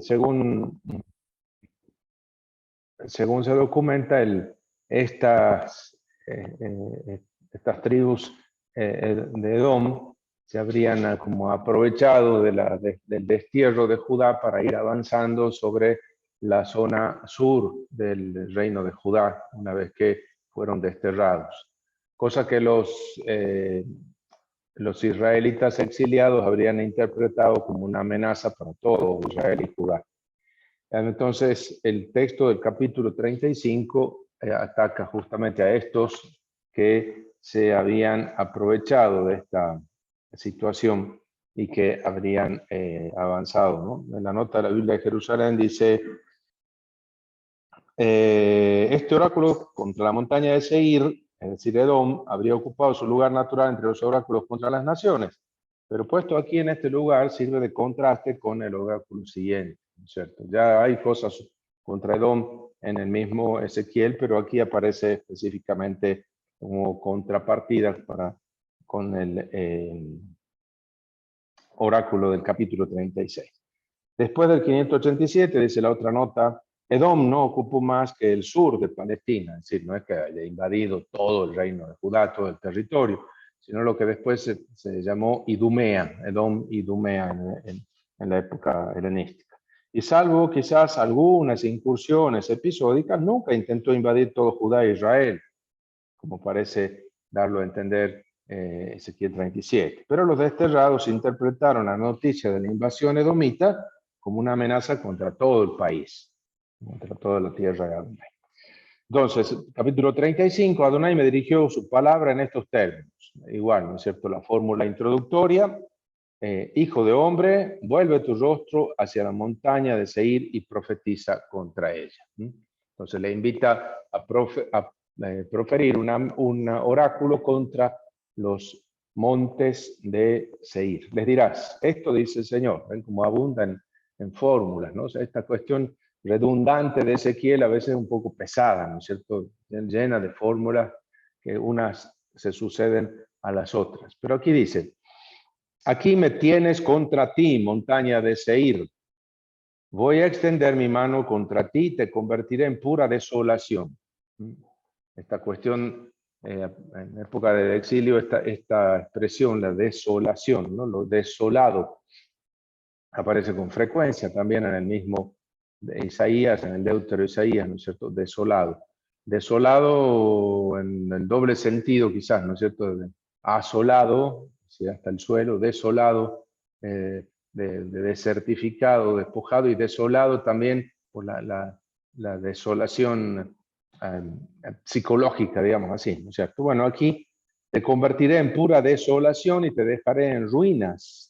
según se documenta, estas tribus de Edom se habrían como aprovechado del destierro de Judá para ir avanzando sobre la zona sur del reino de Judá, una vez que fueron desterrados. Cosa que los israelitas exiliados habrían interpretado como una amenaza para todo Israel y Judá. Entonces, el texto del capítulo 35 ataca justamente a estos que se habían aprovechado de esta situación y que habrían avanzado, ¿no? En la nota de la Biblia de Jerusalén dice, este oráculo contra la montaña de Seir, es decir, Edom, habría ocupado su lugar natural entre los oráculos contra las naciones, pero puesto aquí en este lugar sirve de contraste con el oráculo siguiente, ¿no es cierto? Ya hay cosas contra Edom en el mismo Ezequiel, pero aquí aparece específicamente como contrapartida con el oráculo del capítulo 36. Después del 587, dice la otra nota, Edom no ocupó más que el sur de Palestina, es decir, no es que haya invadido todo el reino de Judá, todo el territorio, sino lo que después se llamó Idumea, Edom Idumea en la época helenística. Y salvo quizás algunas incursiones episódicas, nunca intentó invadir todo Judá e Israel, como parece darlo a entender Ezequiel 37. Pero los desterrados interpretaron la noticia de la invasión edomita como una amenaza contra todo el país, contra toda la tierra de Adonai. Entonces, capítulo 35, Adonai me dirigió su palabra en estos términos. Igual, ¿no es cierto? La fórmula introductoria, hijo de hombre, vuelve tu rostro hacia la montaña de Seir y profetiza contra ella. Entonces le invita a proferir un oráculo contra los montes de Seir. Les dirás, esto dice el Señor, ven cómo abundan en fórmulas, ¿no? O sea, esta cuestión redundante de Ezequiel a veces es un poco pesada, ¿no es cierto? Llena de fórmulas que unas se suceden a las otras. Pero aquí dice, aquí me tienes contra ti, montaña de Seir. Voy a extender mi mano contra ti y te convertiré en pura desolación. Esta cuestión, en época del exilio, esta expresión, la desolación, ¿no? Lo desolado, aparece con frecuencia también en el mismo de Isaías, en el Deutero Isaías, ¿no es cierto? Desolado. Desolado en el doble sentido quizás, ¿no es cierto? Asolado, ¿sí? Hasta el suelo, desolado, de desertificado, despojado, y desolado también por la desolación psicológica, digamos así, ¿no es cierto? Bueno, aquí te convertiré en pura desolación y te dejaré en ruinas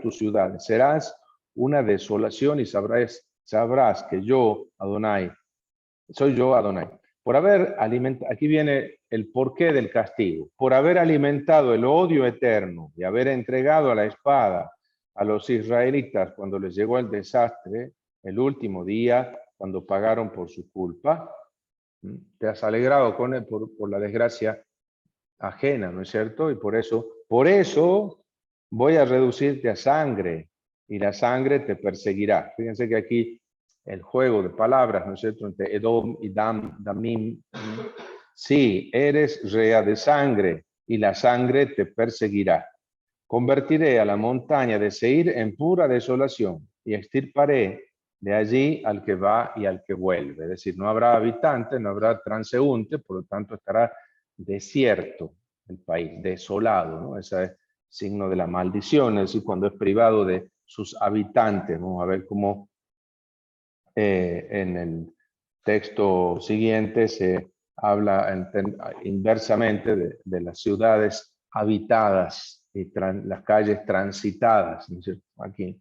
tus ciudades. Serás una desolación y sabrás que yo, Adonai, soy yo, Adonai. Por haber alimentado, aquí viene el porqué del castigo, por haber alimentado el odio eterno y haber entregado a la espada a los israelitas cuando les llegó el desastre, el último día, cuando pagaron por su culpa, te has alegrado con él por la desgracia ajena, ¿no es cierto? Y por eso voy a reducirte a sangre y la sangre te perseguirá. Fíjense que aquí el juego de palabras, ¿no es cierto?, entre Edom y Damim. Sí, eres rea de sangre y la sangre te perseguirá. Convertiré a la montaña de Seir en pura desolación y extirparé de allí al que va y al que vuelve. Es decir, no habrá habitante, no habrá transeúnte, por lo tanto estará desierto el país, desolado, ¿no? Ese es signo de la maldición, es decir, cuando es privado de sus habitantes. Vamos a ver cómo en el texto siguiente se habla inversamente de las ciudades habitadas y las calles transitadas, ¿no es cierto? Aquí.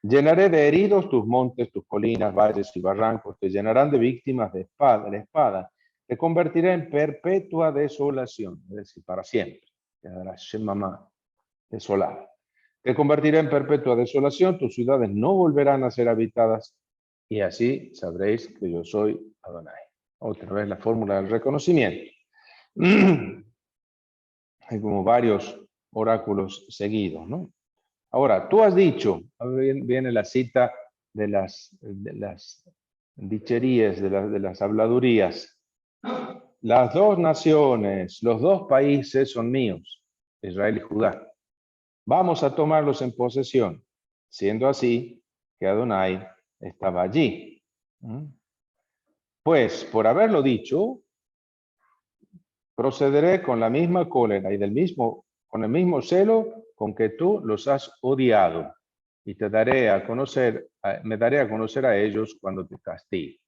Llenaré de heridos tus montes, tus colinas, valles y barrancos, te llenarán de víctimas de la espada, te convertiré en perpetua desolación, es decir, para siempre, quedarás Shemamá, desolada. Te convertiré en perpetua desolación, tus ciudades no volverán a ser habitadas, y así sabréis que yo soy Adonai. Otra vez la fórmula del reconocimiento. Hay como varios oráculos seguidos, ¿no? Ahora, tú has dicho, viene la cita las dicherías, de las habladurías. Las dos naciones, los dos países son míos, Israel y Judá. Vamos a tomarlos en posesión, siendo así que Adonai estaba allí. Pues, por haberlo dicho, procederé con la misma cólera y con el mismo celo con que tú los has odiado, y me daré a conocer a ellos cuando te castigue.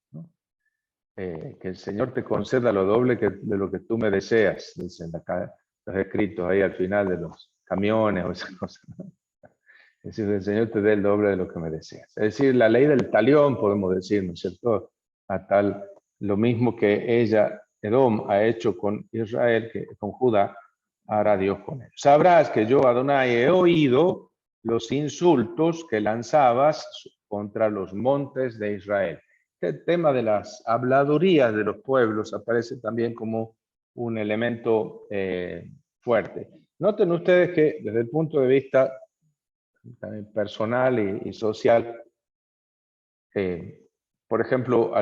Que el Señor te conceda lo doble de lo que tú me deseas, dicen acá los escritos ahí al final de los camiones o esas cosas. Es decir, el Señor te dé el doble de lo que me deseas. Es decir, la ley del talión, podemos decir, ¿no es cierto? A tal, lo mismo que Edom, ha hecho con Israel, que con Judá, hará Dios con él. Sabrás que yo, Adonai, he oído los insultos que lanzabas contra los montes de Israel. El tema de las habladurías de los pueblos aparece también como un elemento fuerte. Noten ustedes que desde el punto de vista personal y social, por ejemplo,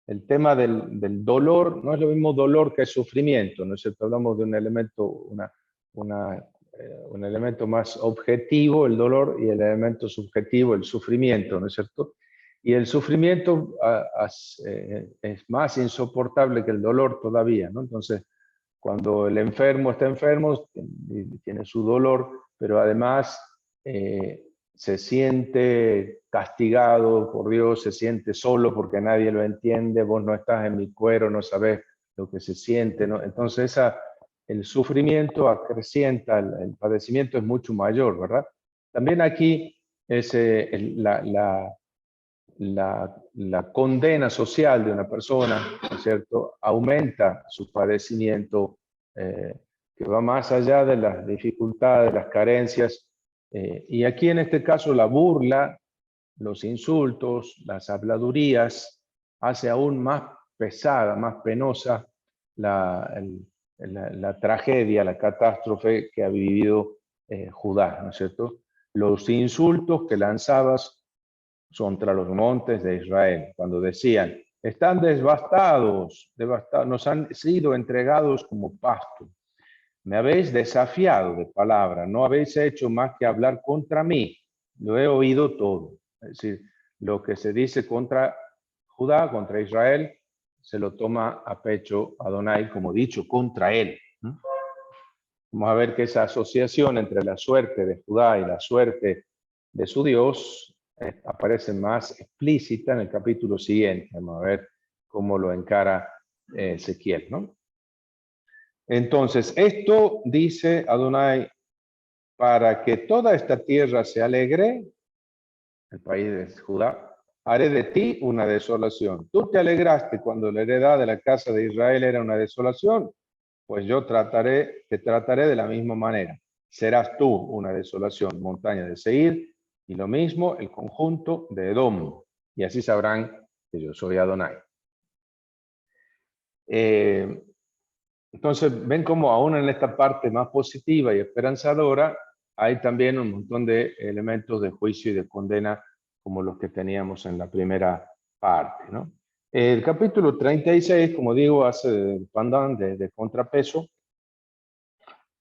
el tema del dolor no es lo mismo dolor que sufrimiento, ¿no es cierto? Hablamos de un elemento, un elemento más objetivo, el dolor, y el elemento subjetivo, el sufrimiento, ¿no es cierto? Y el sufrimiento es más insoportable que el dolor todavía, ¿no? Entonces, cuando el enfermo está enfermo, tiene su dolor, pero además se siente castigado por Dios, se siente solo porque nadie lo entiende, vos no estás en mi cuero, no sabes lo que se siente, ¿no? Entonces el sufrimiento acrecienta, el padecimiento es mucho mayor, ¿verdad? También aquí es la condena social de una persona, ¿no es cierto?, aumenta su padecimiento, que va más allá de las dificultades, de las carencias. Y aquí en este caso la burla, los insultos, las habladurías, hace aún más pesada, más penosa la tragedia, la catástrofe que ha vivido Judá, ¿no es cierto? Los insultos que lanzabas contra los montes de Israel, cuando decían, están devastados, nos han sido entregados como pasto. Me habéis desafiado de palabra, no habéis hecho más que hablar contra mí. Lo he oído todo. Es decir, lo que se dice contra Judá, contra Israel, se lo toma a pecho Adonai como dicho contra él. Vamos a ver que esa asociación entre la suerte de Judá y la suerte de su Dios aparece más explícita en el capítulo siguiente. Vamos a ver cómo lo encara Ezequiel, ¿no? Entonces, esto dice Adonai, para que toda esta tierra se alegre, el país de Judá, haré de ti una desolación. Tú te alegraste cuando la heredad de la casa de Israel era una desolación, pues yo te trataré de la misma manera. Serás tú una desolación, montaña de Seir, y lo mismo el conjunto de Edom, y así sabrán que yo soy Adonai. Entonces, ven cómo aún en esta parte más positiva y esperanzadora, hay también un montón de elementos de juicio y de condena como los que teníamos en la primera parte, ¿no? El capítulo 36, como digo, hace el pandán de contrapeso.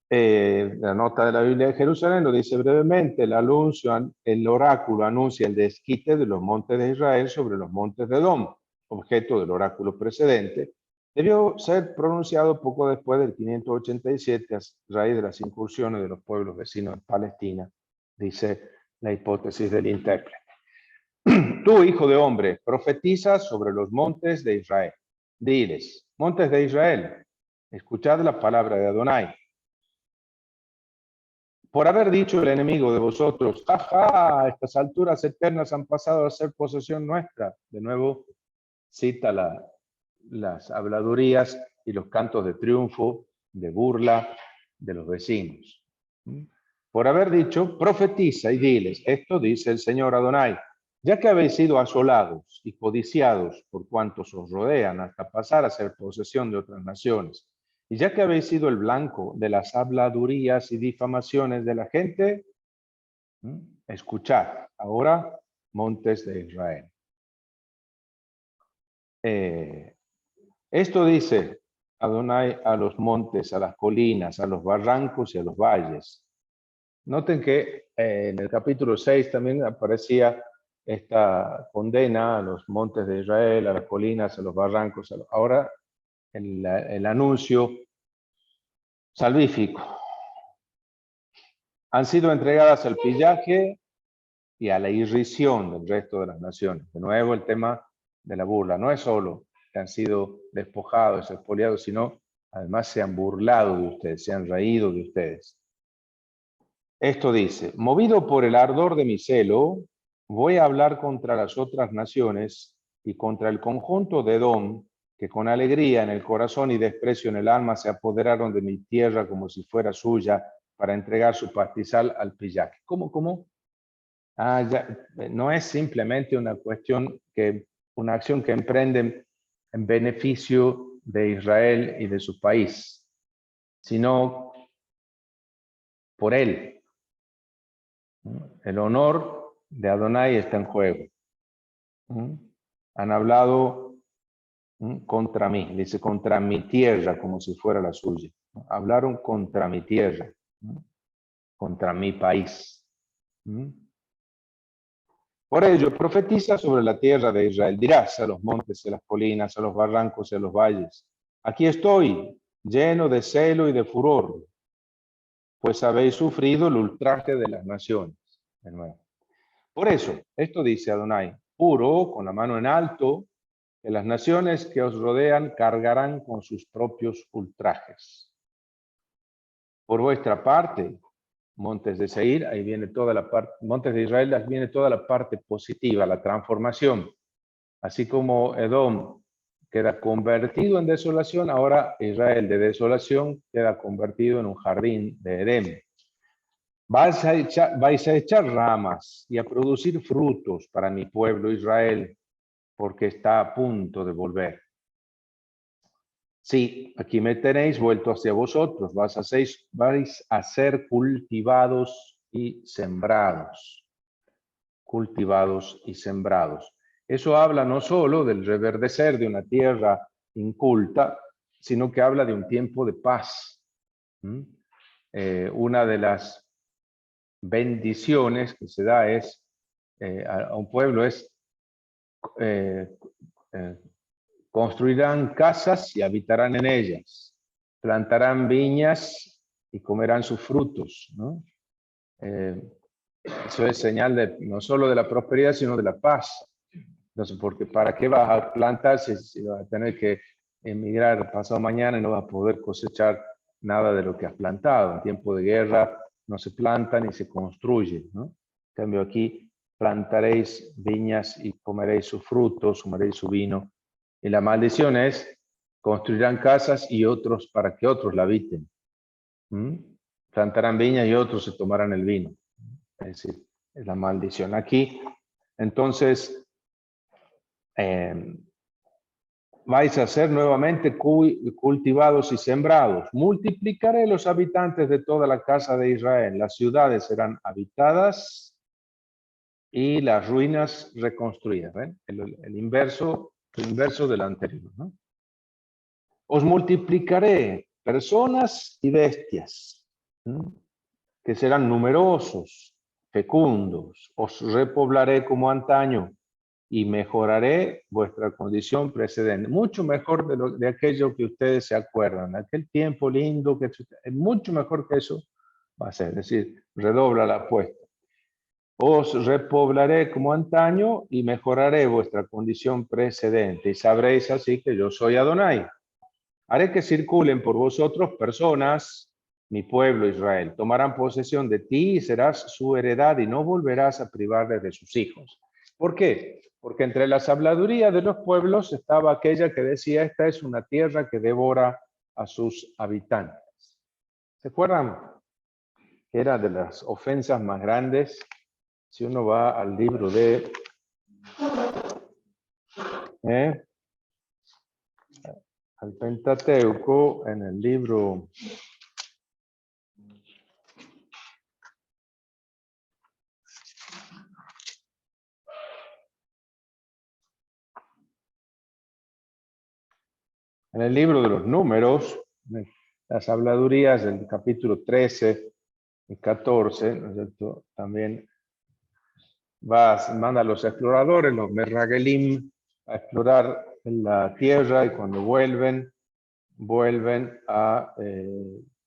La nota de la Biblia de Jerusalén lo dice brevemente, el oráculo anuncia el desquite de los montes de Israel sobre los montes de Edom, objeto del oráculo precedente. Debió ser pronunciado poco después del 587 a raíz de las incursiones de los pueblos vecinos de Palestina, dice la hipótesis del intérprete. Tú, hijo de hombre, profetiza sobre los montes de Israel. Diles, montes de Israel, escuchad la palabra de Adonai. Por haber dicho el enemigo de vosotros, ¡ajá! Estas alturas eternas han pasado a ser posesión nuestra. De nuevo cita las habladurías y los cantos de triunfo, de burla de los vecinos. Por haber dicho, profetiza y diles, esto dice el Señor Adonai, ya que habéis sido asolados y codiciados por cuantos os rodean hasta pasar a ser posesión de otras naciones, y ya que habéis sido el blanco de las habladurías y difamaciones de la gente, escuchad, ahora montes de Israel. Esto dice Adonai a los montes, a las colinas, a los barrancos y a los valles. Noten que en el capítulo 6 también aparecía esta condena a los montes de Israel, a las colinas, a los barrancos. Ahora el anuncio salvífico. Han sido entregadas al pillaje y a la irrisión del resto de las naciones. De nuevo el tema de la burla. No es solo que han sido despojados, expoliados, sino además se han burlado de ustedes, se han reído de ustedes. Esto dice, movido por el ardor de mi celo, voy a hablar contra las otras naciones y contra el conjunto de Edom, que con alegría en el corazón y desprecio en el alma se apoderaron de mi tierra como si fuera suya para entregar su pastizal al pillaje. ¿Cómo? No es simplemente una cuestión una acción que emprenden en beneficio de Israel y de su país, sino por él. El honor de Adonai está en juego. Han hablado contra mí, dice contra mi tierra como si fuera la suya. Hablaron contra mi tierra, contra mi país. Por ello, profetiza sobre la tierra de Israel. Dirás a los montes, a las colinas, a los barrancos y a los valles. Aquí estoy, lleno de celo y de furor, pues habéis sufrido el ultraje de las naciones. De nuevo. Por eso, esto dice Adonai, juro con la mano en alto, que las naciones que os rodean cargarán con sus propios ultrajes. Por vuestra parte, montes de Seir, ahí viene toda la parte, montes de Israel, ahí viene toda la parte positiva, la transformación. Así como Edom queda convertido en desolación, ahora Israel de desolación queda convertido en un jardín de Edén. Vais a echar ramas y a producir frutos para mi pueblo Israel, porque está a punto de volver. Sí, aquí me tenéis vuelto hacia vosotros, vais a ser cultivados y sembrados. Cultivados y sembrados. Eso habla no solo del reverdecer de una tierra inculta, sino que habla de un tiempo de paz. Una de las bendiciones que se da es a un pueblo es construirán casas y habitarán en ellas, plantarán viñas y comerán sus frutos, ¿no? Eso es señal no solo de la prosperidad, sino de la paz. Entonces, porque ¿para qué vas a plantar si vas a tener que emigrar pasado mañana y no vas a poder cosechar nada de lo que has plantado? En tiempo de guerra no se planta ni se construye, ¿no? En cambio aquí plantaréis viñas y comeréis sus frutos, comeréis su vino. Y la maldición es, construirán casas y otros para que otros la habiten. Plantarán viñas y otros se tomarán el vino. Es decir, es la maldición. Aquí, entonces, vais a ser nuevamente cultivados y sembrados. Multiplicaré los habitantes de toda la casa de Israel. Las ciudades serán habitadas y las ruinas reconstruidas. ¿Ven? El inverso del anterior, ¿no? Os multiplicaré personas y bestias, que serán numerosos, fecundos. Os repoblaré como antaño y mejoraré vuestra condición precedente. Mucho mejor de aquello que ustedes se acuerdan. Aquel tiempo lindo, mucho mejor que eso va a ser. Es decir, redobla la apuesta. Os repoblaré como antaño y mejoraré vuestra condición precedente. Y sabréis así que yo soy Adonai. Haré que circulen por vosotros personas, mi pueblo Israel. Tomarán posesión de ti y serás su heredad y no volverás a privarles de sus hijos. ¿Por qué? Porque entre las habladurías de los pueblos estaba aquella que decía, esta es una tierra que devora a sus habitantes. ¿Se acuerdan? Era de las ofensas más grandes. Si uno va al libro de al Pentateuco, en el libro En el libro de los Números, las habladurías del capítulo 13 y 14, ¿no es cierto? También manda a los exploradores, los Merragelim, a explorar la tierra, y cuando vuelven a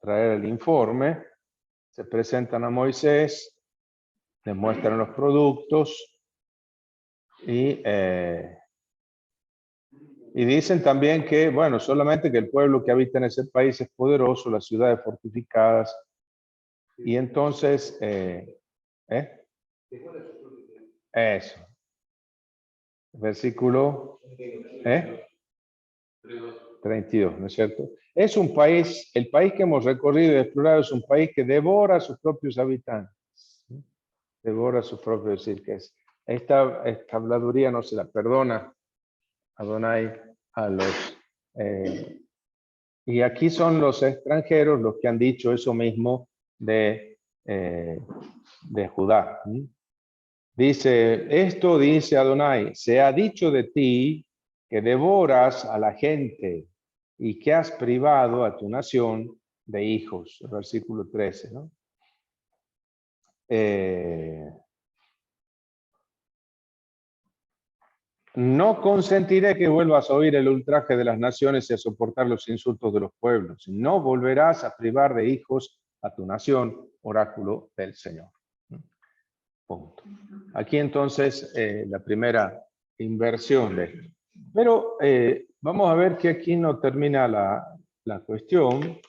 traer el informe, se presentan a Moisés, le muestran los productos y dicen también que, bueno, solamente que el pueblo que habita en ese país es poderoso, las ciudades fortificadas, y entonces, eso, versículo 32, ¿no es cierto? Es un país, el país que hemos recorrido y explorado es un país que devora a sus propios habitantes. ¿Sí? Devora a sus propios, es decir, que esta habladuría no se la perdona Adonai a los... y aquí son los extranjeros los que han dicho eso mismo de Judá. ¿Sí? Dice, esto dice Adonai, se ha dicho de ti que devoras a la gente y que has privado a tu nación de hijos. Versículo 13, ¿no? No consentiré que vuelvas a oír el ultraje de las naciones y a soportar los insultos de los pueblos. No volverás a privar de hijos a tu nación, oráculo del Señor. Punto. Aquí entonces la primera inversión de esto. Pero vamos a ver que aquí no termina la cuestión.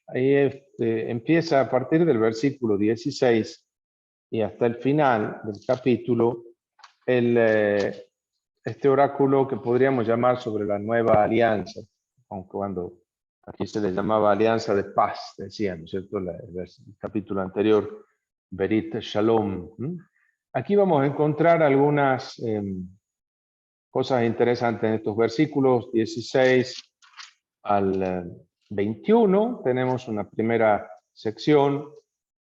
Ahí empieza a partir del versículo 16 y hasta el final del capítulo este oráculo que podríamos llamar sobre la nueva alianza, aunque cuando aquí se le llamaba alianza de paz, decían, ¿no es cierto? El capítulo anterior, Berit Shalom. Aquí vamos a encontrar algunas cosas interesantes en estos versículos 16 al 21. Tenemos una primera sección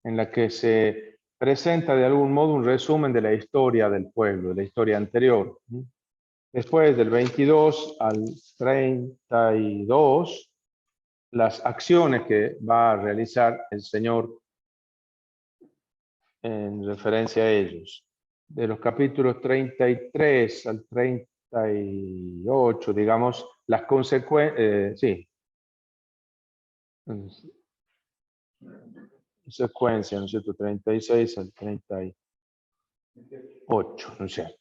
en la que se presenta de algún modo un resumen de la historia del pueblo, de la historia anterior. Después del 22 al 32, las acciones que va a realizar el Señor en referencia a ellos. De los capítulos 33 al 38, digamos, las consecuencias, sí, secuencia, ¿no es cierto? 36 al 38, ¿no es cierto?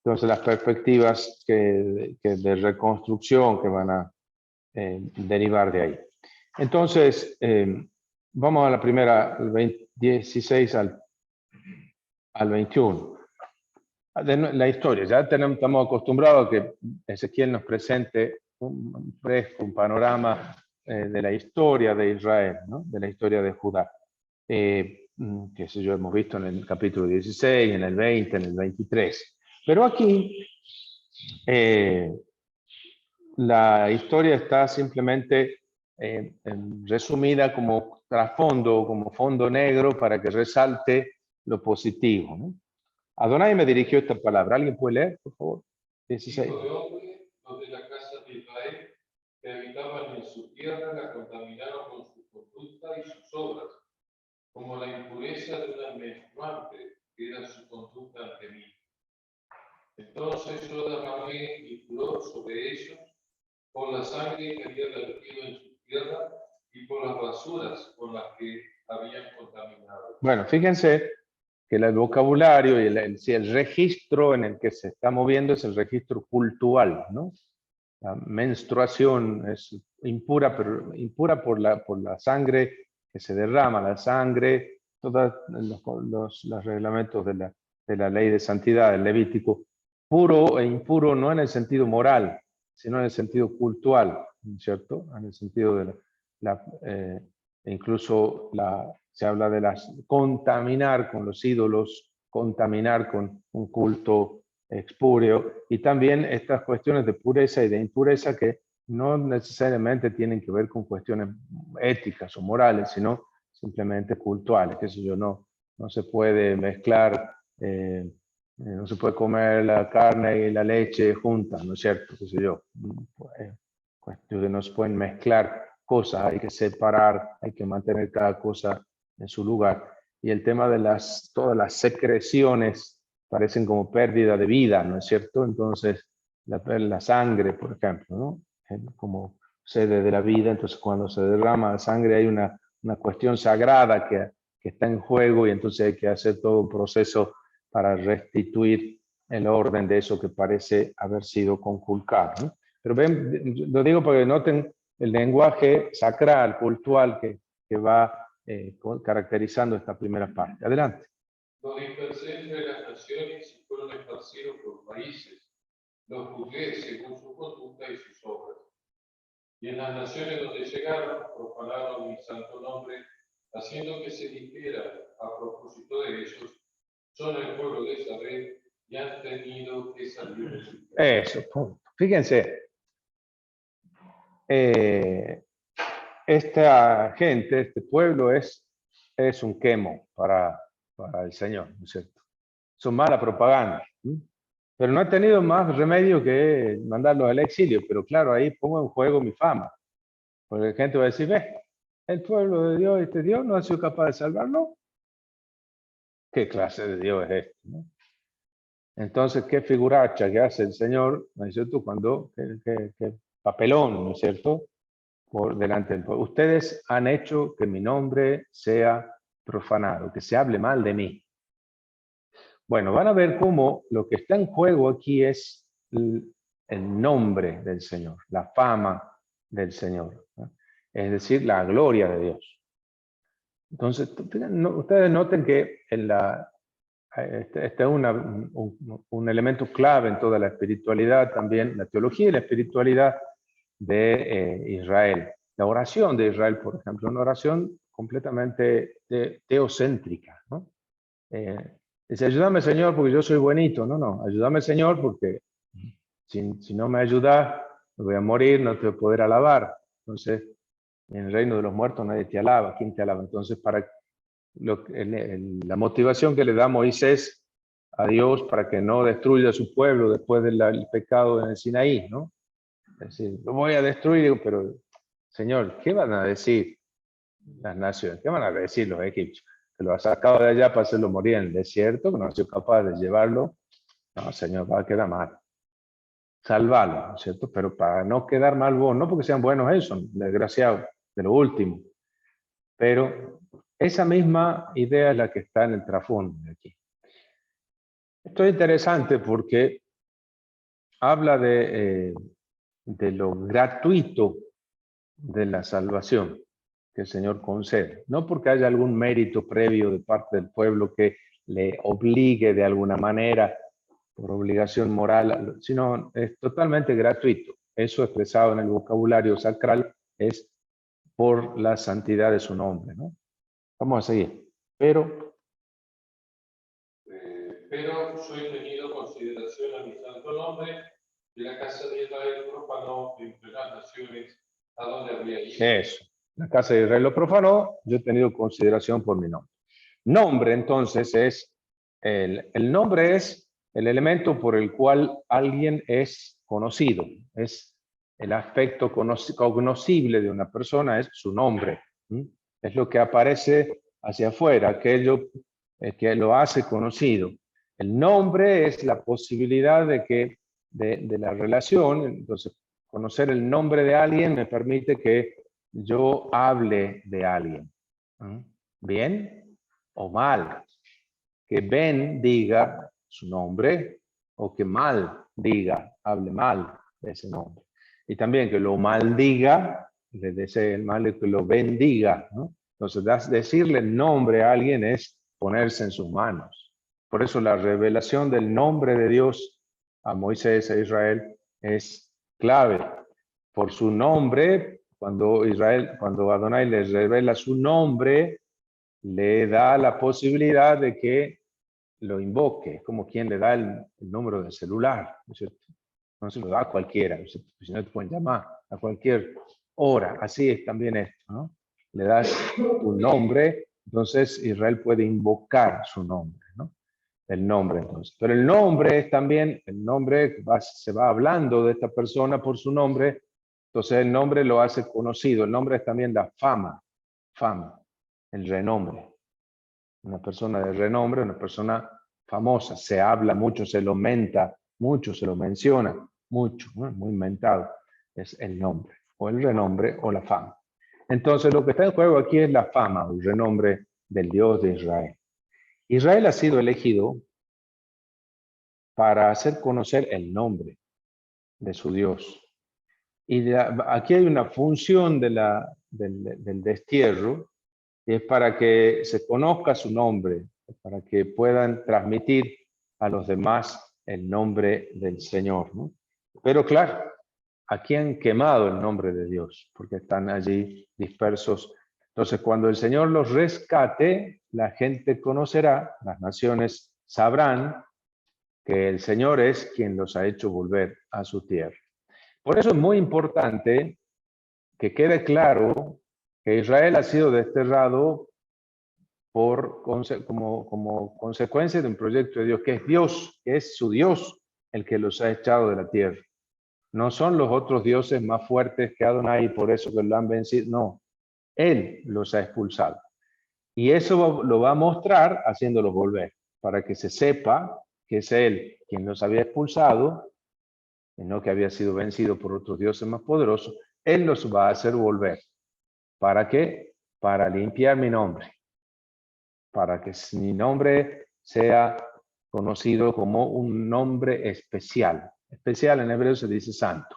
Entonces las perspectivas de reconstrucción que van a derivar de ahí. Entonces, vamos a la primera, 16 al 21. La historia, ya estamos acostumbrados a que Ezequiel nos presente un panorama de la historia de Israel, ¿no? De la historia de Judá. Que sé yo, hemos visto en el capítulo 16, en el 20, en el 23. Pero aquí la historia está simplemente resumida como trasfondo, como fondo negro para que resalte lo positivo, ¿no? Adonai me dirigió esta palabra. ¿Alguien puede leer, por favor? 16. Hijo de hombre, los de la casa de Israel que habitaban en su tierra la contaminaron con su conducta y sus obras, como la impureza de una menstruante, que era su conducta ante mí. Entonces yo derramé mi furor sobre ellos por la sangre que había vertido en su tierra y por las basuras con las que habían contaminado. Bueno, fíjense que el vocabulario y el registro en el que se está moviendo es el registro cultural, ¿no? La menstruación es impura, pero impura por la sangre que se derrama, la sangre, todos los reglamentos de la ley de santidad, del Levítico. Puro e impuro no en el sentido moral, sino en el sentido cultural, ¿cierto? En el sentido de incluso se habla de contaminar con los ídolos, contaminar con un culto expúreo, y también estas cuestiones de pureza y de impureza que no necesariamente tienen que ver con cuestiones éticas o morales, sino simplemente cultuales, que eso yo no se puede mezclar, no se puede comer la carne y la leche juntas, ¿no es cierto? Qué sé yo, Entonces no se pueden mezclar cosas, hay que separar, hay que mantener cada cosa en su lugar. Y el tema de todas las secreciones parecen como pérdida de vida, ¿no es cierto? Entonces, la sangre, por ejemplo, ¿no? Como sede de la vida, entonces cuando se derrama la sangre hay una cuestión sagrada que está en juego y entonces hay que hacer todo un proceso para restituir el orden de eso que parece haber sido conculcado, ¿no? Pero ven, lo digo para que noten el lenguaje sacral, cultural que va caracterizando esta primera parte. Adelante. Los dispersé entre las naciones y fueron esparcidos por países. Los juzgué según su conducta y sus obras. Y en las naciones donde llegaron, profanaron mi santo nombre, haciendo que se dijera a propósito de ellos, son el pueblo de Israel y han tenido que salir de su tierra. Eso, punto. Fíjense, esta gente, este pueblo es un quemo para el Señor, ¿no es cierto? Son mala propaganda. Pero no he tenido más remedio que mandarlos al exilio. Pero claro, ahí pongo en juego mi fama. Porque la gente va a decir, ve, el pueblo de Dios, este Dios no ha sido capaz de salvarlo. ¿Qué clase de Dios es este? ¿No? Entonces, ¿qué figuracha que hace el Señor, ¿no es cierto? Cuando, qué papelón, ¿no es cierto? Por delante del pueblo. Ustedes han hecho que mi nombre sea profanado, que se hable mal de mí. Bueno, van a ver cómo lo que está en juego aquí es el nombre del Señor, la fama del Señor, ¿no? Es decir, la gloria de Dios. Entonces, ustedes noten que este es un elemento clave en toda la espiritualidad también, la teología y la espiritualidad de Israel. La oración de Israel, por ejemplo, una oración completamente teocéntrica, ¿no? Dice, ayúdame Señor porque yo soy buenito. No, ayúdame Señor porque si no me ayudas, me voy a morir, no te voy a poder alabar. Entonces, en el reino de los muertos nadie te alaba. ¿Quién te alaba? Entonces, la motivación que le da Moisés a Dios para que no destruya a su pueblo después del pecado en el Sinaí, ¿no? Es decir, lo voy a destruir, pero Señor, ¿qué van a decir las naciones? ¿Qué van a decir los egipcios? Que lo ha sacado de allá para hacerlo morir en el desierto, que no ha sido capaz de llevarlo. No, Señor, va a quedar mal. Salvarlo, ¿no es cierto? Pero para no quedar mal vos, no porque sean buenos ellos, son desgraciados, de lo último. Pero esa misma idea es la que está en el trasfondo de aquí. Esto es interesante porque habla de lo gratuito de la salvación que el Señor concede. No porque haya algún mérito previo de parte del pueblo que le obligue de alguna manera, por obligación moral, sino es totalmente gratuito. Eso expresado en el vocabulario sacral es por la santidad de su nombre, ¿no? Vamos a seguir. Pero yo he tenido consideración a mi santo nombre, y la casa de Israel profanó entre las naciones a donde había ido. eso, la casa de Israel lo profanó, yo he tenido consideración por mi nombre. Nombre, entonces, es el nombre es el elemento por el cual alguien es conocido. Es el aspecto cognoscible de una persona, es su nombre. Es lo que aparece hacia afuera, aquello que lo hace conocido. El nombre es la posibilidad de la relación. Entonces, conocer el nombre de alguien me permite que yo hable de alguien. ¿Bien o mal? Que Ben diga su nombre o que mal diga, hable mal de ese nombre. Y también que lo maldiga, le desee el mal y que lo bendiga, ¿no? Entonces, decirle nombre a alguien es ponerse en sus manos. Por eso la revelación del nombre de Dios a Moisés e Israel es clave. Por su nombre, cuando Adonai les revela su nombre, le da la posibilidad de que lo invoque. Es como quien le da el número del celular, ¿no es cierto? No se lo da a cualquiera, ¿no es cierto? Si no te pueden llamar a cualquier hora. Así es también esto, ¿no? Le das tu nombre, entonces Israel puede invocar su nombre, ¿no? El nombre, entonces. Pero el nombre es también, el nombre se va hablando de esta persona por su nombre, Entonces el nombre lo hace conocido. El nombre es también la fama, el renombre. Una persona de renombre, una persona famosa. Se habla mucho, se lo menta mucho, se lo menciona mucho, ¿no? Muy mentado. Es el nombre, o el renombre, o la fama. Entonces lo que está en juego aquí es la fama, el renombre del Dios de Israel. Israel ha sido elegido para hacer conocer el nombre de su Dios. Y aquí hay una función del destierro, que es para que se conozca su nombre, para que puedan transmitir a los demás el nombre del Señor, ¿no? Pero claro, aquí han quemado el nombre de Dios, porque están allí dispersos. Entonces, cuando el Señor los rescate, la gente conocerá, las naciones sabrán que el Señor es quien los ha hecho volver a su tierra. Por eso es muy importante que quede claro que Israel ha sido desterrado como consecuencia de un proyecto de Dios, que es su Dios el que los ha echado de la tierra. No son los otros dioses más fuertes que Adonai y por eso que lo han vencido. No, Él los ha expulsado. Y eso lo va a mostrar haciéndolos volver, para que se sepa que es Él quien los había expulsado, y no que había sido vencido por otros dioses más poderosos. Él los va a hacer volver. ¿Para qué? Para limpiar mi nombre, para que mi nombre sea conocido como un nombre especial. Especial en hebreo se dice santo.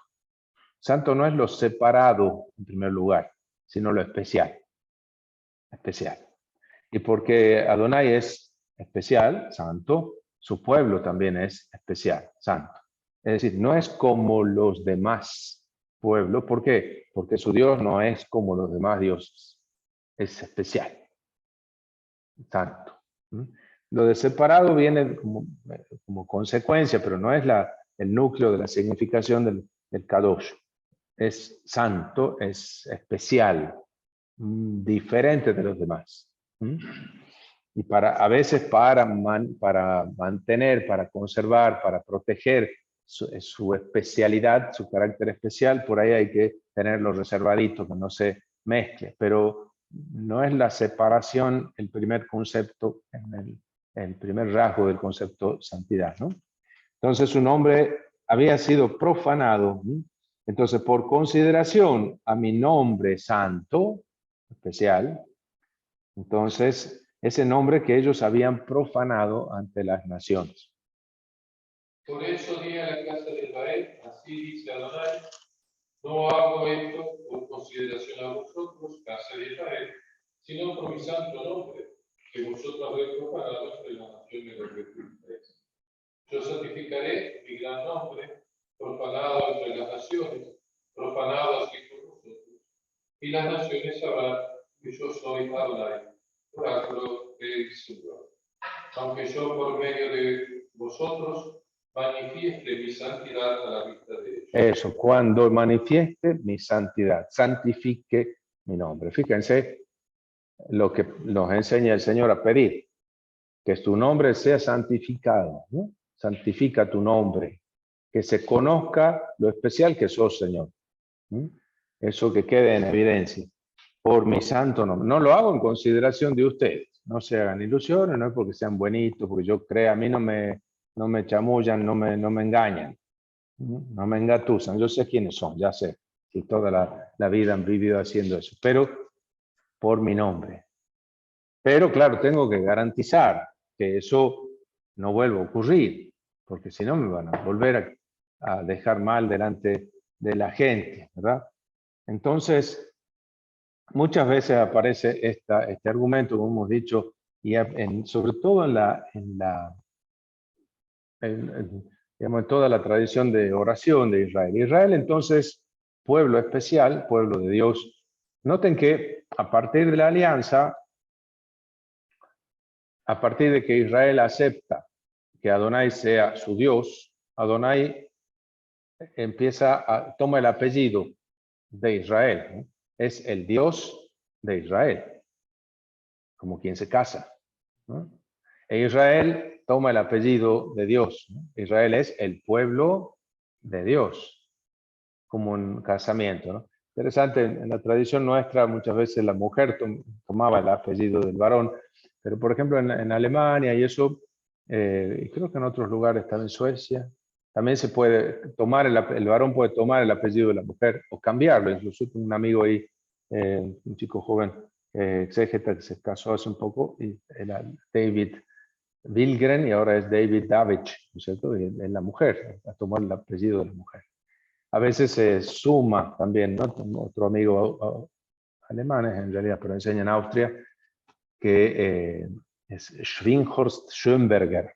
Santo no es lo separado en primer lugar, sino lo especial. Especial. Y porque Adonai es especial, santo, su pueblo también es especial, santo. Es decir, no es como los demás pueblos. ¿Por qué? Porque su Dios no es como los demás dioses. Es especial, santo. Lo de separado viene como consecuencia, pero no es el núcleo de la significación del Kadosh. Es santo, es especial, diferente de los demás. Y a veces para mantener, para conservar, para proteger su especialidad, su carácter especial, por ahí hay que tenerlo reservadito, que no se mezcle. Pero no es la separación el primer concepto, el primer rasgo del concepto santidad, ¿no? Entonces su nombre había sido profanado. Entonces, por consideración a mi nombre santo, especial, entonces ese nombre que ellos habían profanado ante las naciones. Por eso di a la casa de Israel, así dice Adonai, no hago esto por consideración a vosotros, casa de Israel, sino por mi santo nombre, que vosotros habéis profanado entre las naciones de que fuisteis. Yo santificaré mi gran nombre, profanado entre las naciones, profanado así por vosotros, y las naciones sabrán que yo soy Adonai, oráculo del Señor. Aunque yo por medio de vosotros manifieste mi santidad a la vista de ellos. Eso, cuando manifieste mi santidad, santifique mi nombre. Fíjense lo que nos enseña el Señor a pedir, que tu nombre sea santificado, ¿no? Santifica tu nombre, que se conozca lo especial que sos, Señor. Eso que quede en evidencia, por mi santo nombre. No lo hago en consideración de ustedes, no se hagan ilusiones, no es porque sean buenitos, porque yo creo, a mí no me chamullan, no me engañan, no me engatusan, yo sé quiénes son, ya sé, que toda la vida han vivido haciendo eso, pero por mi nombre. Pero claro, tengo que garantizar que eso no vuelva a ocurrir, porque si no me van a volver a dejar mal delante de la gente, ¿verdad? Entonces, muchas veces aparece este argumento, como hemos dicho, y sobre todo digamos, en toda la tradición de oración de Israel. Israel, entonces, pueblo especial, pueblo de Dios. Noten que a partir de la alianza, a partir de que Israel acepta que Adonai sea su Dios, Adonai toma el apellido de Israel, ¿no? Es el Dios de Israel, como quien se casa, ¿no? E Israel toma el apellido de Dios, ¿no? Israel es el pueblo de Dios. como un casamiento, ¿no? Interesante, en la tradición nuestra muchas veces la mujer tomaba el apellido del varón, pero por ejemplo en Alemania y eso, y creo que en otros lugares, también en Suecia, también se puede tomar, el varón puede tomar el apellido de la mujer o cambiarlo. Incluso tengo un amigo ahí, un chico joven, exégeta, que se casó hace un poco, y era David Wilgren y ahora es David Davich, ¿no es cierto? Y es la mujer, a tomar el apellido de la mujer. A veces se suma también, ¿no? Tengo otro amigo alemán, en realidad, pero enseña en Austria, que es Schwinghorst Schönberger.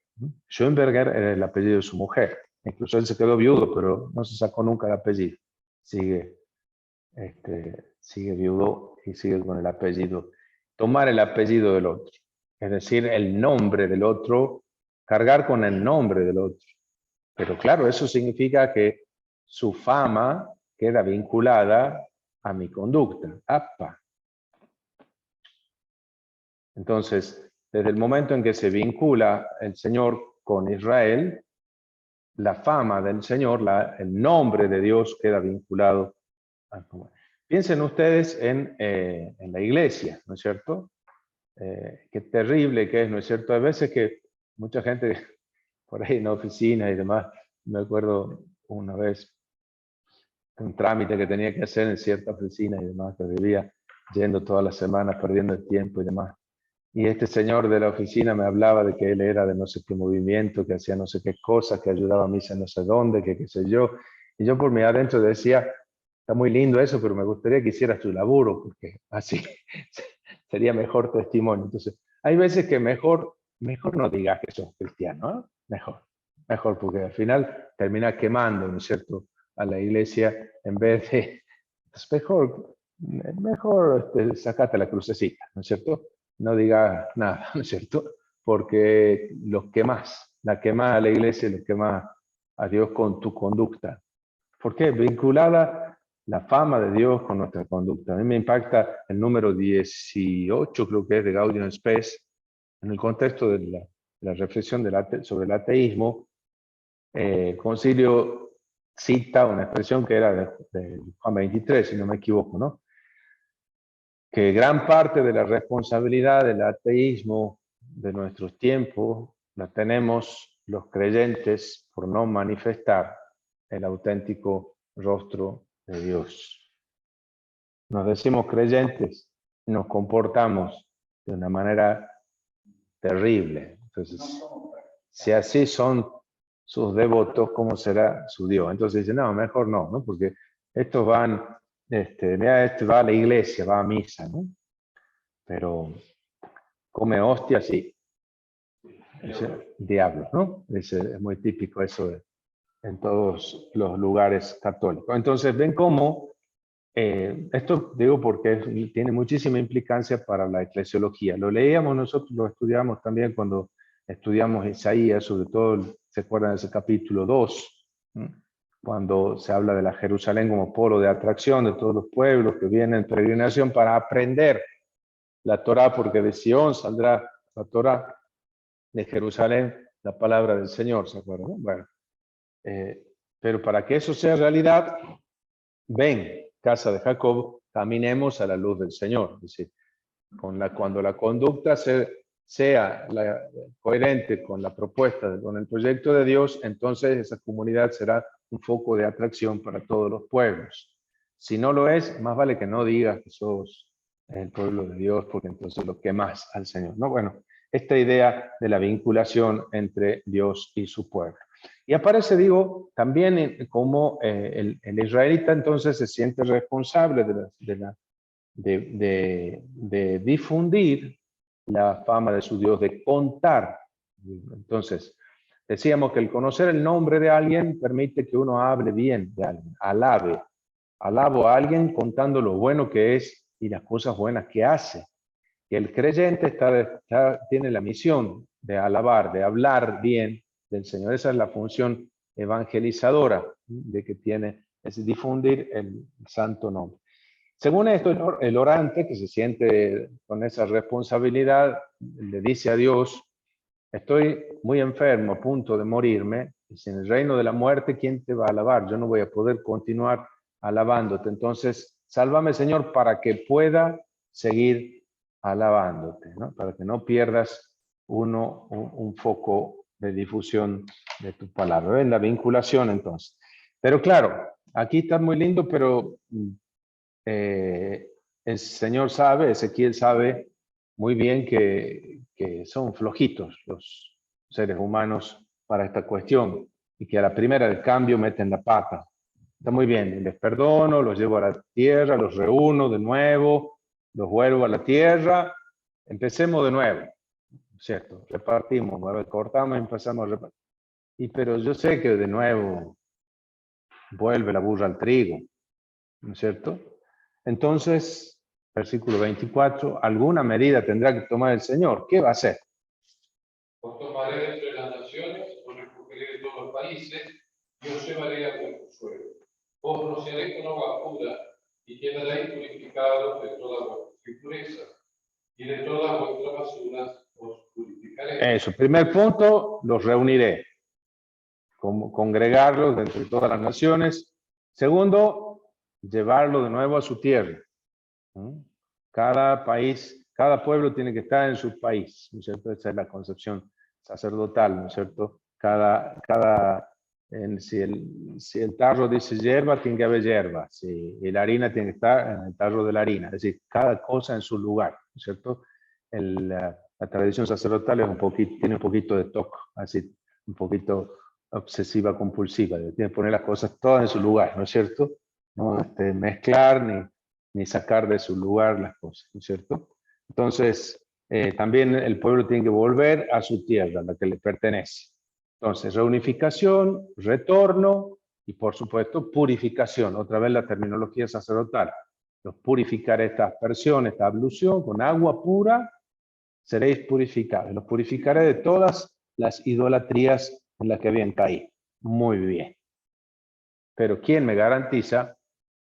Schönberger era el apellido de su mujer. Incluso él se quedó viudo, pero no se sacó nunca el apellido. Sigue viudo y sigue con el apellido. Tomar el apellido del otro, es decir, el nombre del otro, cargar con el nombre del otro. Pero claro, eso significa que su fama queda vinculada a mi conducta. ¡Apa! Entonces, desde el momento en que se vincula el Señor con Israel, la fama del Señor, el nombre de Dios queda vinculado a... Piensen ustedes en la iglesia, ¿no es cierto? Qué terrible que es, ¿no es cierto? Hay veces que mucha gente por ahí en la oficina y demás, me acuerdo una vez un trámite que tenía que hacer en cierta oficina y demás, que vivía yendo todas las semanas, perdiendo el tiempo y demás. Y este señor de la oficina me hablaba de que él era de no sé qué movimiento, que hacía no sé qué cosas, que ayudaba a misa no sé dónde, que qué sé yo. Y yo por mi adentro decía, está muy lindo eso, pero me gustaría que hicieras tu laburo, porque así sería mejor testimonio. Entonces, hay veces que mejor no digas que sos cristiano, ¿eh? Mejor, porque al final termina quemando, ¿no es cierto?, a la iglesia en vez de, es mejor sacate la crucecita, ¿no es cierto? No digas nada, ¿no es cierto? Porque los quemas, la quemas a la iglesia, los quemas a Dios con tu conducta. ¿Por qué? Vinculada la fama de Dios con nuestra conducta. A mí me impacta el número 18, creo que es, de Gaudium et Spes, en el contexto de la reflexión sobre el ateísmo. El concilio cita una expresión que era de Juan 23, si no me equivoco, ¿no? Que gran parte de la responsabilidad del ateísmo de nuestros tiempos la tenemos los creyentes por no manifestar el auténtico rostro de Dios. Nos decimos creyentes, nos comportamos de una manera terrible. Entonces, si así son sus devotos, ¿cómo será su Dios? Entonces dicen, no, mejor no, ¿no? Porque estos van, este va a la iglesia, va a misa, ¿no? Pero come hostia, sí. Diablo, ¿no? Es muy típico eso en todos los lugares católicos. Entonces, ven cómo, esto digo porque tiene muchísima implicancia para la eclesiología. Lo leíamos nosotros, lo estudiamos también cuando estudiamos Isaías, sobre todo, ¿se acuerdan de ese capítulo 2? Cuando se habla de la Jerusalén como polo de atracción de todos los pueblos que vienen en peregrinación para aprender la Torá, porque de Sion saldrá la Torá, de Jerusalén la palabra del Señor, ¿se acuerdan? Bueno, pero para que eso sea realidad, ven, casa de Jacob, caminemos a la luz del Señor. Es decir, cuando la conducta sea coherente con la propuesta, con el proyecto de Dios, entonces esa comunidad será un foco de atracción para todos los pueblos. Si no lo es, más vale que no digas que sos el pueblo de Dios, porque entonces lo quemas al Señor. No, bueno, esta idea de la vinculación entre Dios y su pueblo. Y aparece, digo, también como el israelita entonces se siente responsable de difundir la fama de su Dios, de contar. Entonces, decíamos que el conocer el nombre de alguien permite que uno hable bien de alguien, alabo a alguien contando lo bueno que es y las cosas buenas que hace. Y el creyente tiene la misión de alabar, de hablar bien del Señor. Esa es la función evangelizadora de que tiene, es difundir el santo nombre. Según esto, el orante, que se siente con esa responsabilidad, le dice a Dios, estoy muy enfermo, a punto de morirme, y si en el reino de la muerte, ¿quién te va a alabar? Yo no voy a poder continuar alabándote. Entonces, sálvame, Señor, para que pueda seguir alabándote, ¿no? Para que no pierdas un foco de difusión de tu palabra. ¿Ven? La vinculación, entonces. Pero claro, aquí está muy lindo, pero el Señor sabe, Ezequiel sabe muy bien que son flojitos los seres humanos para esta cuestión y que a la primera del cambio meten la pata. Está muy bien, les perdono, los llevo a la tierra, los reúno de nuevo, los vuelvo a la tierra, empecemos de nuevo, ¿cierto? Repartimos, cortamos y empezamos a repartir. Pero yo sé que de nuevo vuelve la burra al trigo, ¿no es cierto? Entonces, versículo 24, alguna medida tendrá que tomar el Señor. ¿Qué va a hacer? Os tomaré entre las naciones, os recogeré de todos los países y os llevaré a vuestro suelo. Os rociaré con agua pura y quedaréis purificados de todas vuestras impurezas y de todas vuestras basuras os purificaré. Eso, primer punto, los reuniré. Congregarlos de entre todas las naciones. Segundo, llevarlo de nuevo a su tierra. Cada país, cada pueblo tiene que estar en su país, ¿no es cierto? Esa es la concepción sacerdotal, ¿no es cierto? Si el tarro dice hierba, tiene que haber hierba. Si la harina tiene que estar en el tarro de la harina. Es decir, cada cosa en su lugar, ¿no es cierto? La tradición sacerdotal es tiene un poquito de toque, así, un poquito obsesiva compulsiva. Tiene que poner las cosas todas en su lugar, ¿no es cierto? No mezclar ni sacar de su lugar las cosas, ¿no es cierto? Entonces, también el pueblo tiene que volver a su tierra, a la que le pertenece. Entonces, reunificación, retorno y, por supuesto, purificación. Otra vez la terminología sacerdotal. Los purificaré esta aspersión, esta ablución, con agua pura, seréis purificados. Los purificaré de todas las idolatrías en las que habían caído. Muy bien. Pero ¿quién me garantiza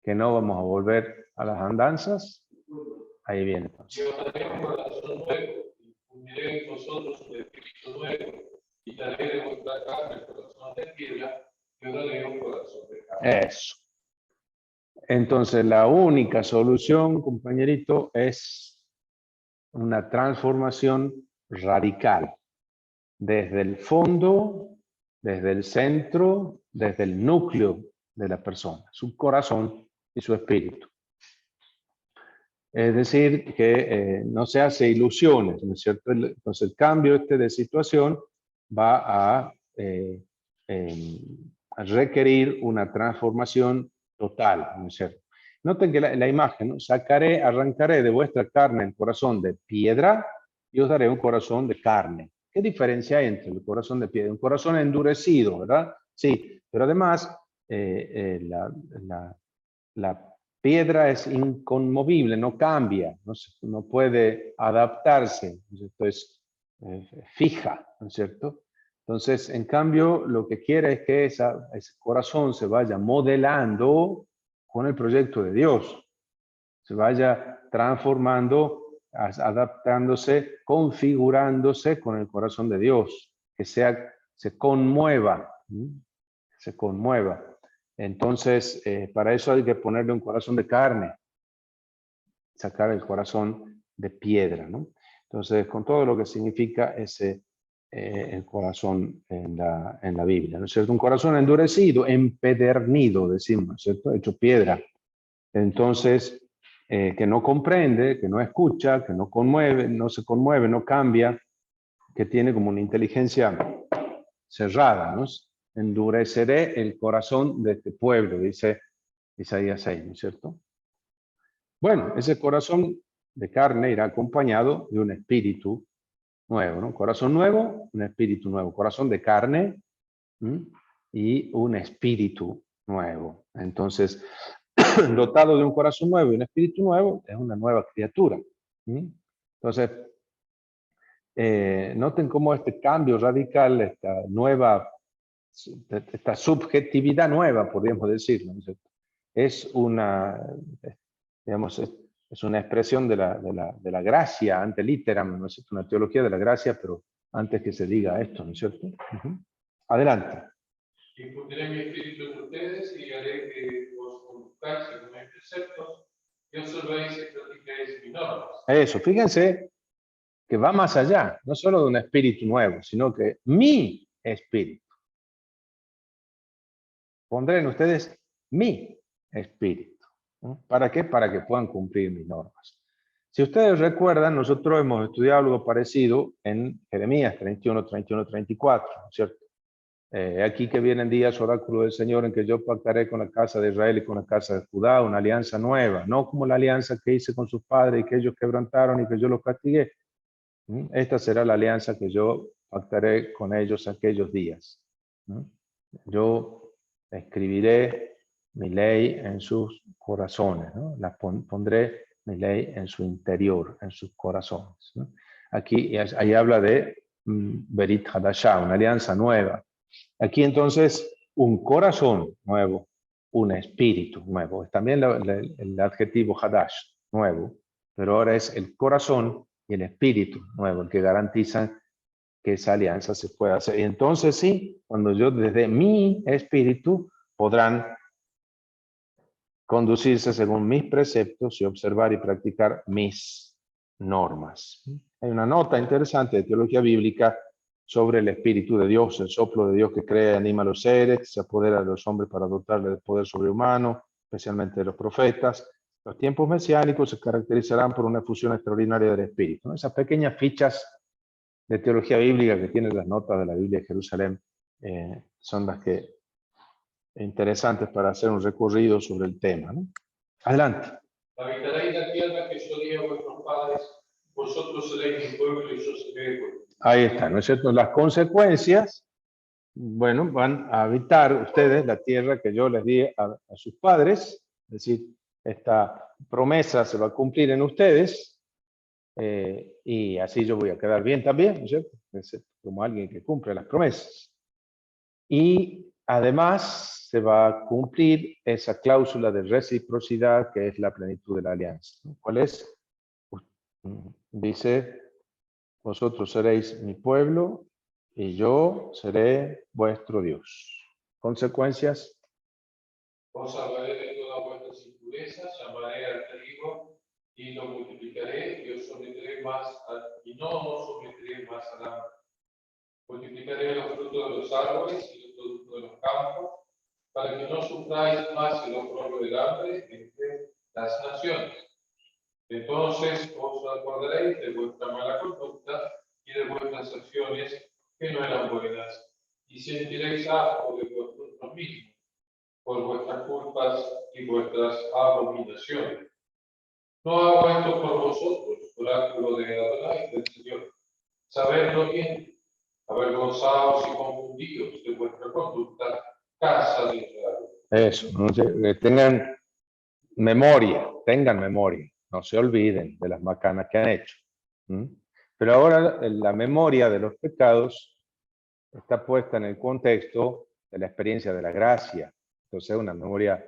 que no vamos a volver a las andanzas? Ahí viene entonces. Yo daré un corazón nuevo, infundiré en vosotros un espíritu nuevo, quitaré de vuestra carne el corazón de piedra, y os daré un corazón de carne. Eso. Entonces, la única solución, compañerito, es una transformación radical. Desde el fondo, desde el centro, desde el núcleo de la persona, su corazón y su espíritu. Es decir, que no se hace ilusiones, ¿no es cierto? Entonces el cambio de situación va a requerir una transformación total, ¿no es cierto? Noten que la imagen, ¿no? Arrancaré de vuestra carne el corazón de piedra y os daré un corazón de carne. ¿Qué diferencia hay entre el corazón de piedra? Un corazón endurecido, ¿verdad? Sí, pero además la piedra es inconmovible, no cambia, no puede adaptarse, ¿no es cierto? Es fija, ¿no es cierto? Entonces, en cambio, lo que quiere es que ese corazón se vaya modelando con el proyecto de Dios, se vaya transformando, adaptándose, configurándose con el corazón de Dios, que se conmueva, se conmueva. Entonces, para eso hay que ponerle un corazón de carne, sacar el corazón de piedra, ¿no? Entonces, con todo lo que significa el corazón en la Biblia, ¿no es cierto? Un corazón endurecido, empedernido, decimos, ¿no es cierto? Hecho piedra. Entonces, que no comprende, que no escucha, que no conmueve, no se conmueve, no cambia, que tiene como una inteligencia cerrada, ¿no? Endureceré el corazón de este pueblo, dice Isaías 6, ¿no es cierto? Bueno, ese corazón de carne irá acompañado de un espíritu nuevo, ¿no? Corazón nuevo, un espíritu nuevo. Corazón de carne y un espíritu nuevo. Entonces, dotado de un corazón nuevo y un espíritu nuevo, es una nueva criatura. Entonces, noten cómo este cambio radical, esta subjetividad nueva, podríamos decirlo, ¿no es cierto? Es una, digamos, es una expresión de la gracia ante literam, ¿no es cierto? Una teología de la gracia, pero antes que se diga esto, ¿no es cierto? Adelante. Infundiré mi espíritu en ustedes y haré que os conduzcáis preceptos y observéis y practiquéis mis normas. Eso, fíjense que va más allá, no solo de un espíritu nuevo, sino que mi espíritu. Pondré en ustedes mi espíritu. ¿No? ¿Para qué? Para que puedan cumplir mis normas. Si ustedes recuerdan, nosotros hemos estudiado algo parecido en Jeremías 31, 31, 34, ¿no es cierto? Aquí que vienen días, oráculo del Señor, en que yo pactaré con la casa de Israel y con la casa de Judá una alianza nueva, no como la alianza que hice con sus padres y que ellos quebrantaron y que yo los castigué. Esta será la alianza que yo pactaré con ellos aquellos días. Yo escribiré mi ley en sus corazones, ¿no? Pondré mi ley en su interior, en sus corazones, ¿no? Aquí, ahí habla de Berit Hadashah, una alianza nueva. Aquí entonces, un corazón nuevo, un espíritu nuevo. También el adjetivo Hadash, nuevo, pero ahora es el corazón y el espíritu nuevo, el que garantizan que esa alianza se pueda hacer. Y entonces sí, cuando yo desde mi espíritu podrán conducirse según mis preceptos y observar y practicar mis normas. Hay una nota interesante de teología bíblica sobre el Espíritu de Dios, el soplo de Dios que crea y anima a los seres, se apodera de los hombres para dotarle de poder sobrehumano, especialmente de los profetas. Los tiempos mesiánicos se caracterizarán por una fusión extraordinaria del Espíritu, ¿no? Esas pequeñas fichas de teología bíblica que tienen las notas de la Biblia de Jerusalén son las que interesantes para hacer un recorrido sobre el tema, ¿no? Adelante. Habitaréis la tierra que yo di a vuestros padres, vosotros seréis mi pueblo y yo seré vuestro. Ahí está, ¿no es cierto? Las consecuencias, bueno, van a habitar ustedes la tierra que yo les di a sus padres, es decir, esta promesa se va a cumplir en ustedes, y así yo voy a quedar bien también, ¿no es cierto? Como alguien que cumple las promesas. Y además se va a cumplir esa cláusula de reciprocidad que es la plenitud de la alianza. ¿Cuál es? Dice, vosotros seréis mi pueblo y yo seré vuestro Dios. Consecuencias. Os salvaré de todas vuestras impurezas, llamaré al trigo y lo multiplicaré y os someteré y no os someteré más al hambre. Multiplicaré los frutos de los árboles y los productos de los campos, para que no sufráis más el oprobio del hambre entre las naciones. Entonces os acordaréis de vuestra mala conducta y de vuestras acciones que no eran buenas, y sentiréis asco de vosotros mismos por vuestras culpas y vuestras abominaciones. No hago esto por vosotros, oráculo de Adonai del Señor. Sabedlo bien, avergonzados y confundidos de vuestra conducta, casa de Israel. Eso, ¿no? Tengan memoria, no se olviden de las macanas que han hecho. Pero ahora la memoria de los pecados está puesta en el contexto de la experiencia de la gracia. Entonces es una memoria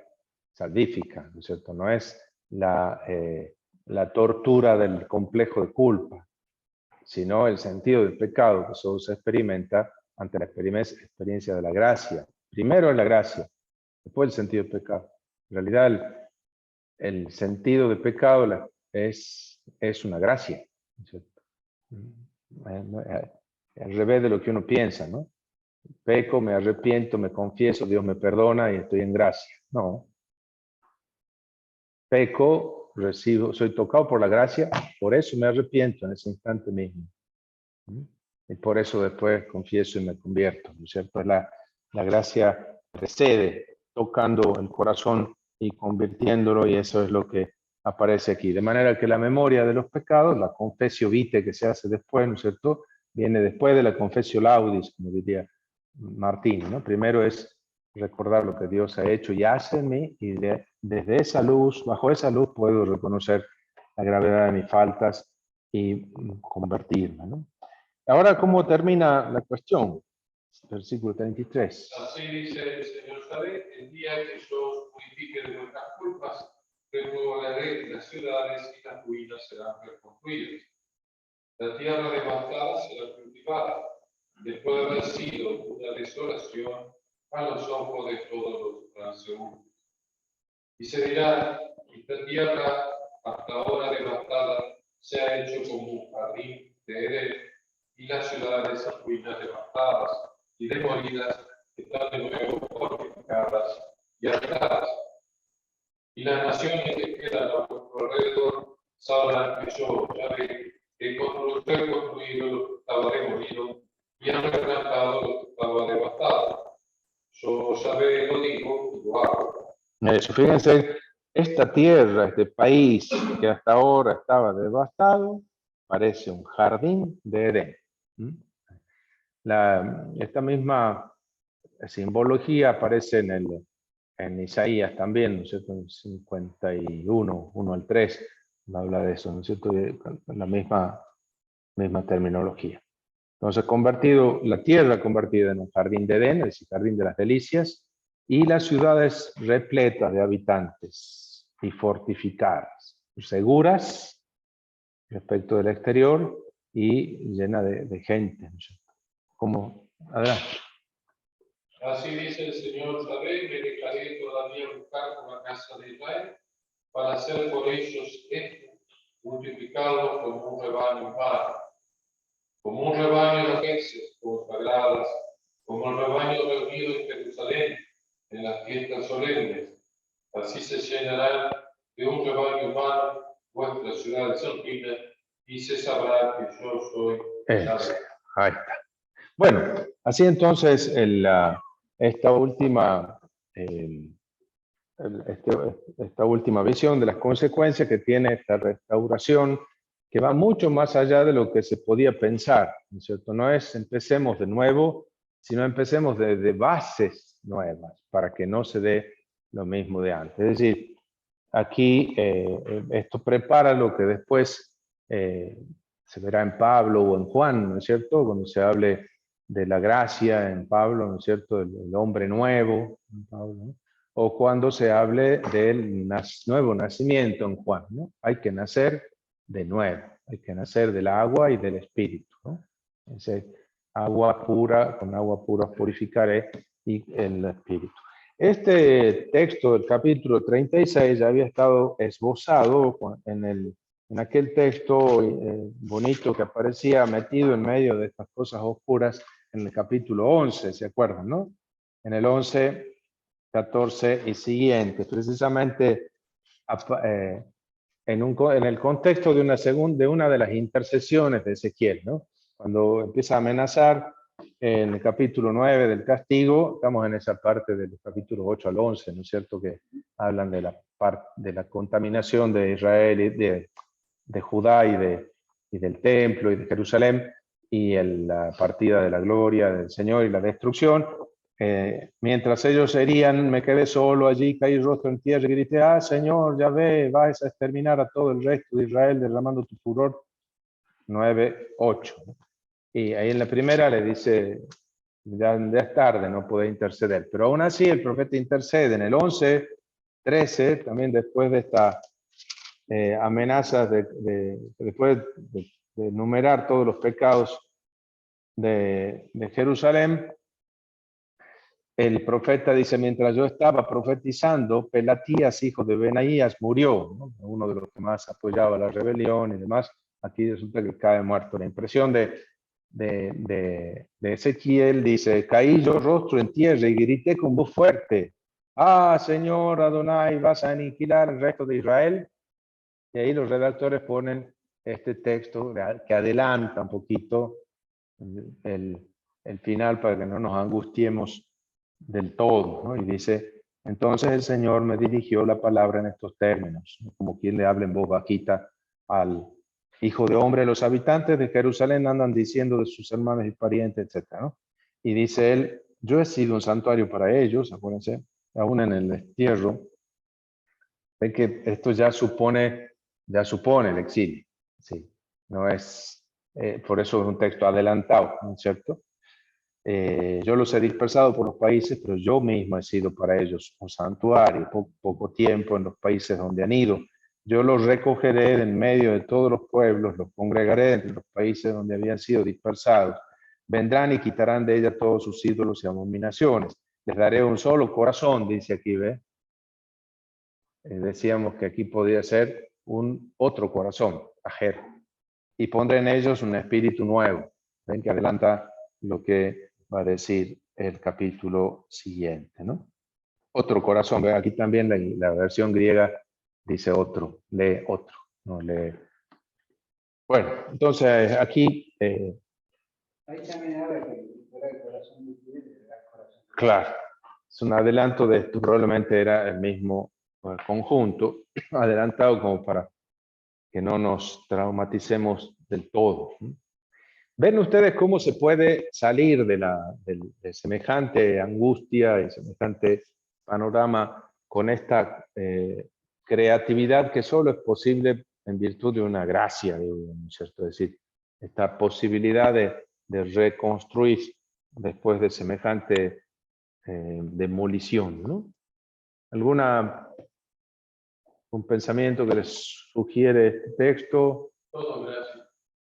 salvífica, ¿no es cierto? No es la tortura del complejo de culpa, sino el sentido del pecado que solo se experimenta ante la experiencia de la gracia. Primero es la gracia, después el sentido del pecado. En realidad el sentido del pecado es una gracia, ¿no es cierto? Al revés de lo que uno piensa, ¿no? Peco, me arrepiento, me confieso, Dios me perdona y estoy en gracia. No. Peco, soy tocado por la gracia, por eso me arrepiento en ese instante mismo. Y por eso después confieso y me convierto, ¿no es cierto? La gracia precede tocando el corazón y convirtiéndolo, y eso es lo que aparece aquí. De manera que la memoria de los pecados, la confesio vitae que se hace después, ¿no es cierto? Viene después de la confesio laudis, como diría Martín, ¿no? Primero es recordar lo que Dios ha hecho y hace en mí, y desde esa luz, bajo esa luz, puedo reconocer la gravedad de mis faltas y convertirme, ¿no? Ahora, ¿cómo termina la cuestión? Versículo 33. Así dice el Señor, ¿sabe? El día que yo os purifique de vuestras culpas, repoblaré las ciudades y las ruinas serán reconstruidas. La tierra devastada será cultivada, después de haber sido una desolación a los ojos de todos los transeúntes. Y se dirá, Esta tierra, hasta ahora devastada, se ha hecho como un jardín de Edén, y las ciudades y ruinas devastadas y demolidas están de nuevo fortificadas y habitadas. Y las naciones que quedan a vuestro alrededor sabrán que yo, Yahvé, he reconstruido lo que estaba demolido y han replantado lo que estaba devastado. Yo, Yahvé, lo digo y lo hago. Eso, fíjense, esta tierra, este país que hasta ahora estaba devastado, parece un jardín de Edén. Esta misma simbología aparece en Isaías también, ¿no es cierto? En 51, 1 al 3, habla de eso, ¿no es cierto? La misma terminología. Entonces, la tierra convertida en un jardín de Edén, es decir, jardín de las delicias, y las ciudades repletas de habitantes y fortificadas, seguras respecto del exterior y llena de gente, ¿no es cierto? Como, adelante. Así dice el Señor Yahvé, me dejaré todavía buscar por la casa de Israel, para hacer por ellos esto, multiplicados como un rebaño humano, como un rebaño de ovejas consagradas, como el rebaño reunido en Jerusalén en las fiestas solemnes. Así se llenarán de un rebaño humano vuestras ciudades alpinas, y se sabrá que yo soy Yahvé. Ahí está. Bueno, así entonces esta última visión de las consecuencias que tiene esta restauración, que va mucho más allá de lo que se podía pensar, ¿no es cierto? No es empecemos de nuevo, sino empecemos de bases nuevas para que no se dé lo mismo de antes. Es decir, aquí esto prepara lo que después se verá en Pablo o en Juan, ¿no es cierto? Cuando se hable de la gracia en Pablo, ¿no es cierto? El hombre nuevo en Pablo, ¿no? O cuando se hable del nuevo nacimiento en Juan, ¿no? Hay que nacer de nuevo, hay que nacer del agua y del espíritu, ¿no? Ese agua pura, con agua pura purificaré y el espíritu. Este texto del capítulo 36 ya había estado esbozado en aquel texto bonito que aparecía metido en medio de estas cosas oscuras en el capítulo 11, ¿se acuerdan, no? En el 11, 14 y siguientes, precisamente en el contexto de una de las intercesiones de Ezequiel, ¿no? Cuando empieza a amenazar en el capítulo 9 del castigo, estamos en esa parte del capítulo 8 al 11, ¿no es cierto? Que hablan de la contaminación de Israel y de Judá y del templo y de Jerusalén y la partida de la gloria del Señor y la destrucción. Mientras ellos herían, me quedé solo allí, caí rostro en tierra y grité, Señor, ya ve, vas a exterminar a todo el resto de Israel derramando tu furor. 9:8. Y ahí en la primera le dice, ya es tarde, no puede interceder. Pero aún así el profeta intercede. En el 11:13, también después de esta amenazas, después de enumerar todos los pecados de Jerusalén, el profeta dice, mientras yo estaba profetizando, Pelatías, hijo de Benaías, murió, ¿no? Uno de los que más apoyaba la rebelión y demás. Aquí resulta que cae muerto. La impresión de Ezequiel dice, caí yo rostro en tierra y grité con voz fuerte, Señor Adonai, vas a aniquilar el resto de Israel. Y ahí los redactores ponen este texto que adelanta un poquito el final para que no nos angustiemos del todo, ¿no? Y dice, entonces el Señor me dirigió la palabra en estos términos, ¿no? Como quien le habla en voz bajita al hijo de hombre. Los habitantes de Jerusalén andan diciendo de sus hermanos y parientes, etc., ¿no? Y dice él, yo he sido un santuario para ellos, acuérdense, aún en el destierro, de que esto ya supone el exilio, ¿sí? No es, por eso es un texto adelantado, ¿no es cierto? Yo los he dispersado por los países, pero yo mismo he sido para ellos un santuario, poco tiempo en los países donde han ido. Yo los recogeré en medio de todos los pueblos, los congregaré entre los países donde habían sido dispersados. Vendrán y quitarán de ella todos sus ídolos y abominaciones. Les daré un solo corazón, dice aquí, ¿ve? decíamos que aquí podría ser un otro corazón, ajer, y pondré en ellos un espíritu nuevo. Ven que adelanta lo que va a decir el capítulo siguiente, ¿no? Otro corazón. Ven, aquí también la versión griega dice otro, lee otro, no lee. Bueno, entonces aquí... Ahí también habla que fuera el corazón de Dios, el corazón. Claro, es un adelanto de esto, probablemente era el mismo conjunto, adelantado como para que no nos traumaticemos del todo. ¿Ven ustedes cómo se puede salir de semejante angustia y semejante panorama con esta creatividad que solo es posible en virtud de una gracia, ¿no es cierto? Es decir, esta posibilidad de reconstruir después de semejante demolición, ¿no? Un pensamiento que les sugiere este texto? Todo gracias.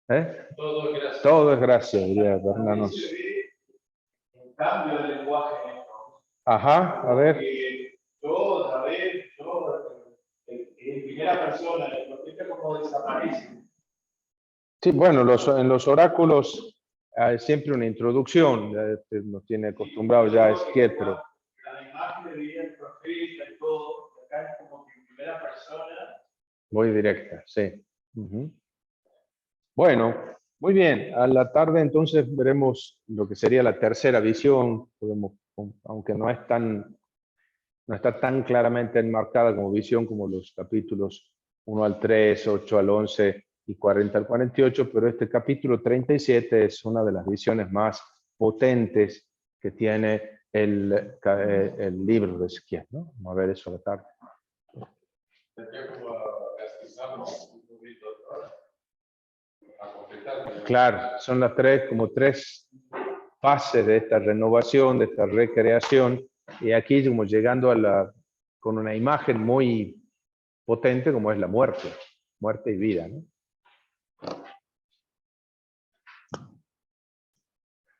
¿Eh? Todo gracias. Todo es gracia, diría Bernanos. En cambio de lenguaje en esto. Ajá, a ver. Yo, otra vez, en primera persona, el profeta como desaparece. Sí, bueno, en los oráculos hay siempre una introducción, nos tiene acostumbrado ya a Ezequiel, pero... La imagen de vida del profeta y todo, acá es como que en primera persona. Muy directa, sí. Bueno, muy bien. A la tarde entonces veremos lo que sería la tercera visión. Aunque no está tan claramente enmarcada como visión como los capítulos 1 al 3, 8 al 11 y 40 al 48, pero este capítulo 37 es una de las visiones más potentes que tiene el libro de Ezequiel, ¿no? Vamos a ver eso a la tarde. Claro, son las tres fases de esta renovación, de esta recreación, y aquí como llegando con una imagen muy potente como es la muerte y vida, ¿no?